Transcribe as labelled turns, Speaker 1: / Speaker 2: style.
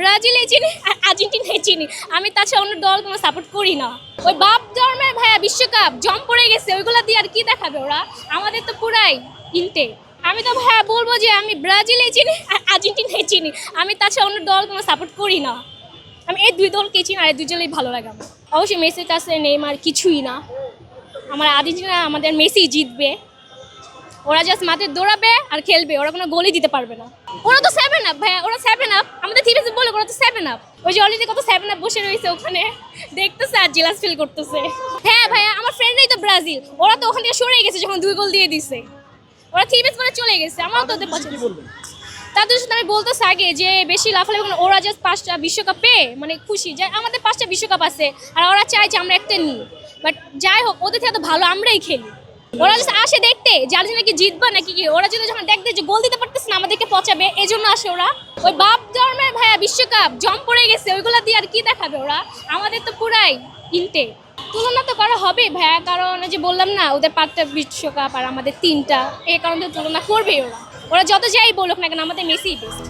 Speaker 1: ব্রাজিলে চিনি আর আর্জেন্টিনায় চিনি, আমি তাছাড়া অন্য দল কোনো সাপোর্ট করি না। ওই বাপ জন্মের ভাইয়া বিশ্বকাপ জম পড়ে গেছে, ওইগুলো দিয়ে আর কি দেখাবে ওরা, আমাদের তো পুরাই ইনটে। আমি তো ভাইয়া বলবো যে আমি ব্রাজিলে চিনি আর আর্জেন্টিনায় চিনি, আমি তাছাড়া অন্য দল কোনো সাপোর্ট করি না। আমি এই দুই দলকে চিনি আর এই দুই দলই ভালো লাগে আমার। অবশ্যই মেসির কাছে নেইমার কিছুই না, আমার আর্জেন্টিনা আমাদের মেসি জিতবে। ওরা জাস্ট মাঠে দৌড়াবে আর খেলবে, ওরা কোনো গোলই দিতে পারবে না। ওরা তো 7 আপ ভাইয়া, ওরা 7 আপ, আমাদের থিবেসে বলে ওরা তো 7 আপ। ওই যে অলরেডি কত 7 আপ বসে রয়েছে ওখানে, দেখতেছে আর জেলাস ফিল করতেছে। হ্যাঁ ভাইয়া, আমার ফ্রেন্ডরাই তো ব্রাজিল, ওরা তো ওখান থেকে সরে গেছে যখন 2 গোল দিয়ে দিছে, ওরা থিবেস করে চলে গেছে। আমারও তো ওদের পছন্দ। তাদের সাথে আমি বলতেছি আগে যে বেশি লাফালাফি করে, ওরা জাস্ট 5টা বিশ্বকাপ পেয়ে মানে খুশি, যে আমাদের 5টা বিশ্বকাপ আছে আর ওরা চায় যে আমরা একটা নিই। বাট যাই হোক, ওদের থেকে তো ভালো আমরাই খেলি। ওরা জাস্ট আসে দেখতে যে আর্জেন্টিনা কি জিতবে নাকি কি, ওরা যদি যখন দেখতে যে গোল দিতে পারতেছে না, আমাদেরকে পচাবে, এই জন্য আসে ওরা। ওই বাপ জন্মের ভাইয়া বিশ্বকাপ জম পড়ে গেছে, ওইগুলো দিয়ে আর কি দেখাবে ওরা, আমাদের তো পুরাই ইনটে। তুলনা তো করা হবে ভাইয়া, কারণ যে বললাম না ওদের 5টা বিশ্বকাপ আর আমাদের 3টা, এই কারণে তুলনা করবেই ওরা। ওরা যত যাই বলুক না কেন, আমাদের মেসি বেস্ট।